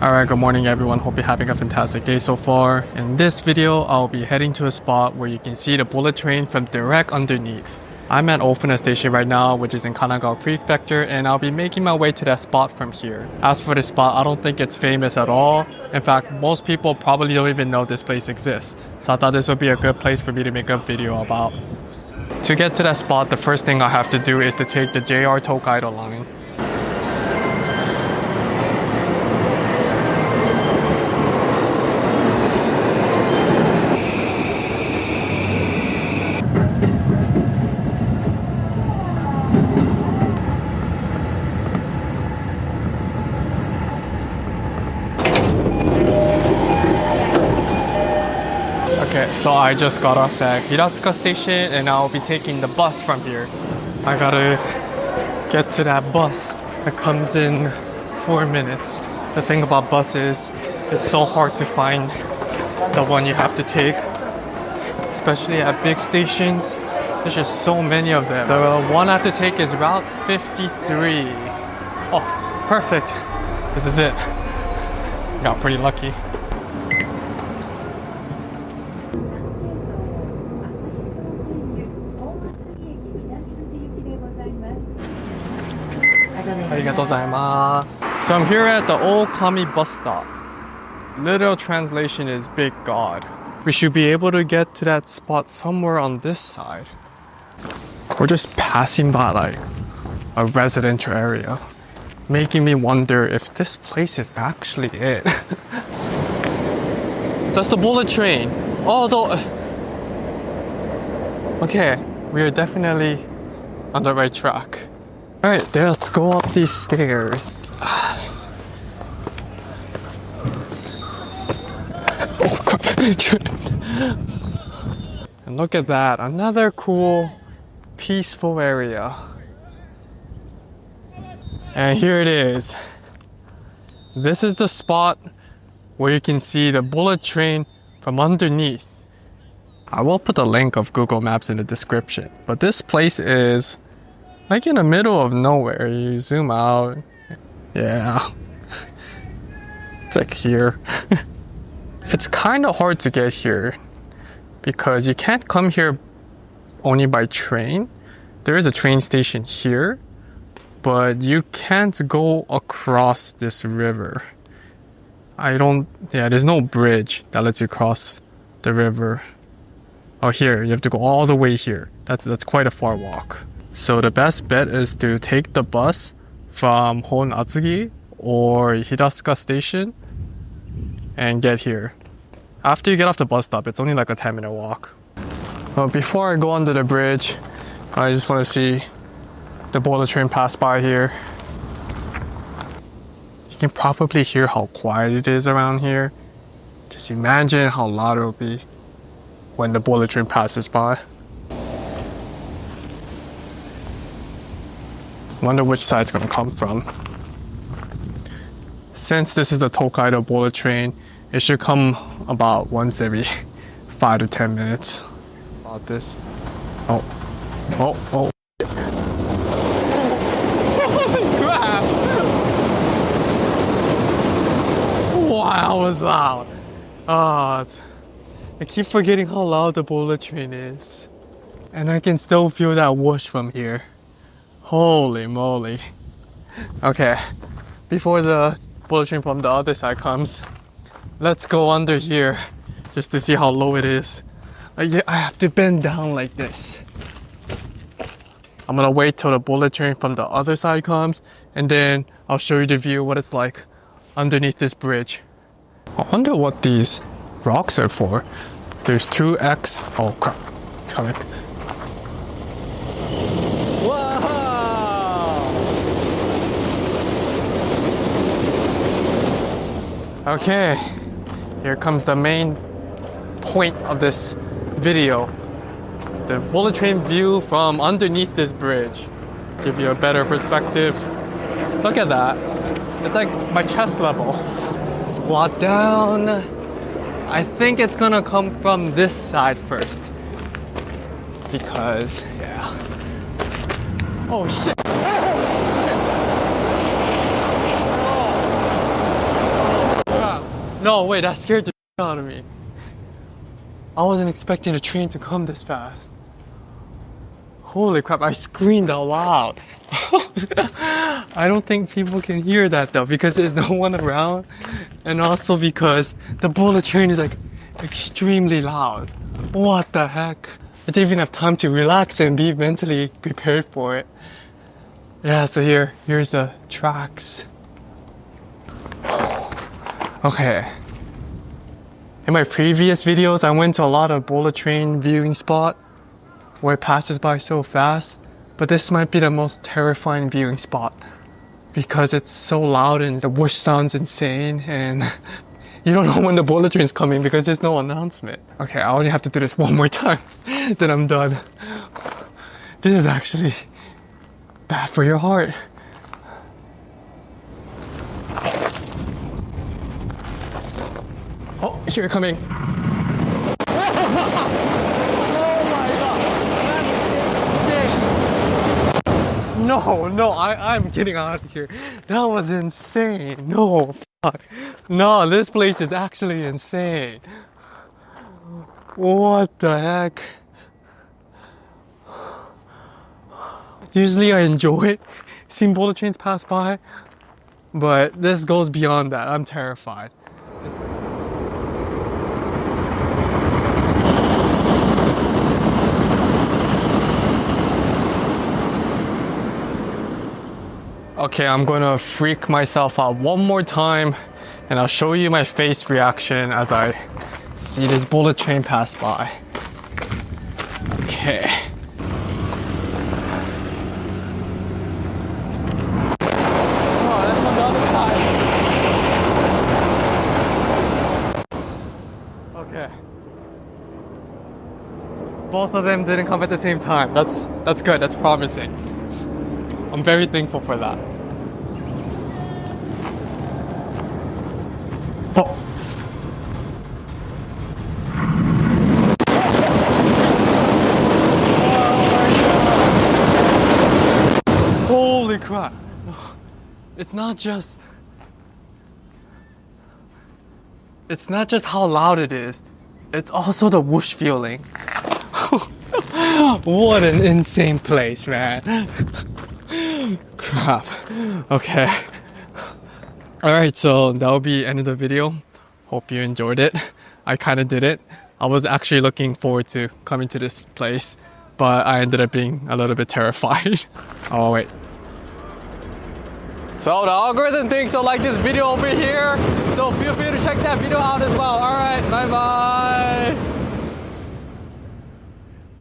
Alright, good morning everyone. Hope you're having a fantastic day so far. In this video, I'll be heading to a spot where you can see the bullet train from direct underneath. I'm at Ofuna Station right now, which is in Kanagawa Prefecture, and I'll be making my way to that spot from here. As for this spot, I don't think it's famous at all. In fact, most people probably don't even know this place exists. So I thought this would be a good place for me to make a video about. To get to that spot, the first thing I have to do is to take the JR Tokaido line. Okay, so I just got off at Hiratsuka Station and I'll be taking the bus from here. I gotta get to that bus that comes in 4 minutes. The thing about buses, it's so hard to find the one you have to take, especially at big stations. There's just so many of them. The one I have to take is Route 53. Oh, perfect. This is it. Got pretty lucky. So I'm here at the Old Kami bus stop. Literal translation is Big God. We should be able to get to that spot somewhere on this side. We're just passing by like a residential area, making me wonder if this place is actually it. That's the bullet train. Oh, okay, we are definitely on the right track. Alright, let's go up these stairs. Oh, crap. And look at that, another cool, peaceful area. And here it is. This is the spot where you can see the bullet train from underneath. I will put the link of Google Maps in the description, but this place is like in the middle of nowhere. You zoom out. Yeah. It's like here. It's kind of hard to get here because you can't come here only by train. There is a train station here, but you can't go across this river. There's no bridge that lets you cross the river. Oh, here, you have to go all the way here. That's quite a far walk. So the best bet is to take the bus from Hon Atsugi or Hiratsuka Station and get here. After you get off the bus stop, it's only like a 10-minute walk. Before I go under the bridge, I just want to see the bullet train pass by here. You can probably hear how quiet it is around here. Just imagine how loud it will be when the bullet train passes by. Wonder which side it's gonna come from. Since this is the Tokaido bullet train, it should come about once every 5 to 10 minutes. About this. Oh. Crap! Wow, that was loud. I keep forgetting how loud the bullet train is. And I can still feel that whoosh from here. Holy moly. Okay, before the bullet train from the other side comes, let's go under here just to see how low it is. I have to bend down like this. I'm gonna wait till the bullet train from the other side comes and then I'll show you the view, what it's like underneath this bridge. I wonder what these rocks are for. There's 2X. Oh crap, it's coming. Okay, here comes the main point of this video. The bullet train view from underneath this bridge. Give you a better perspective. Look at that. It's like my chest level. Squat down. I think it's gonna come from this side first. Because, yeah. Oh shit. No, wait, that scared the out of me. I wasn't expecting a train to come this fast. Holy crap, I screamed out loud. I don't think people can hear that though, because there's no one around, and also because the bullet train is like extremely loud. What the heck? I didn't even have time to relax and be mentally prepared for it. Yeah, so here's the tracks. Okay. In my previous videos, I went to a lot of bullet train viewing spot where it passes by so fast, but this might be the most terrifying viewing spot because it's so loud and the whoosh sounds insane, and you don't know when the bullet train's coming because there's no announcement. Okay, I only have to do this one more time, then I'm done. This is actually bad for your heart. Oh, here you're coming. No, I'm getting out of here. That was insane. No, fuck. No, this place is actually insane. What the heck? Usually I enjoy seeing bullet trains pass by, but this goes beyond that. I'm terrified. Okay, I'm gonna freak myself out one more time and I'll show you my face reaction as I see this bullet train pass by. Okay. Oh, that's on the other side. Okay. Both of them didn't come at the same time. That's good, that's promising. I'm very thankful for that. Oh. Holy crap. It's not just how loud it is. It's also the whoosh feeling. What an insane place, man. Crap. Okay. Alright, so that will be the end of the video. Hope you enjoyed it. I kind of did it. I was actually looking forward to coming to this place, but I ended up being a little bit terrified. Oh, wait. So the algorithm thinks you'll like this video over here, so feel free to check that video out as well. Alright, bye bye.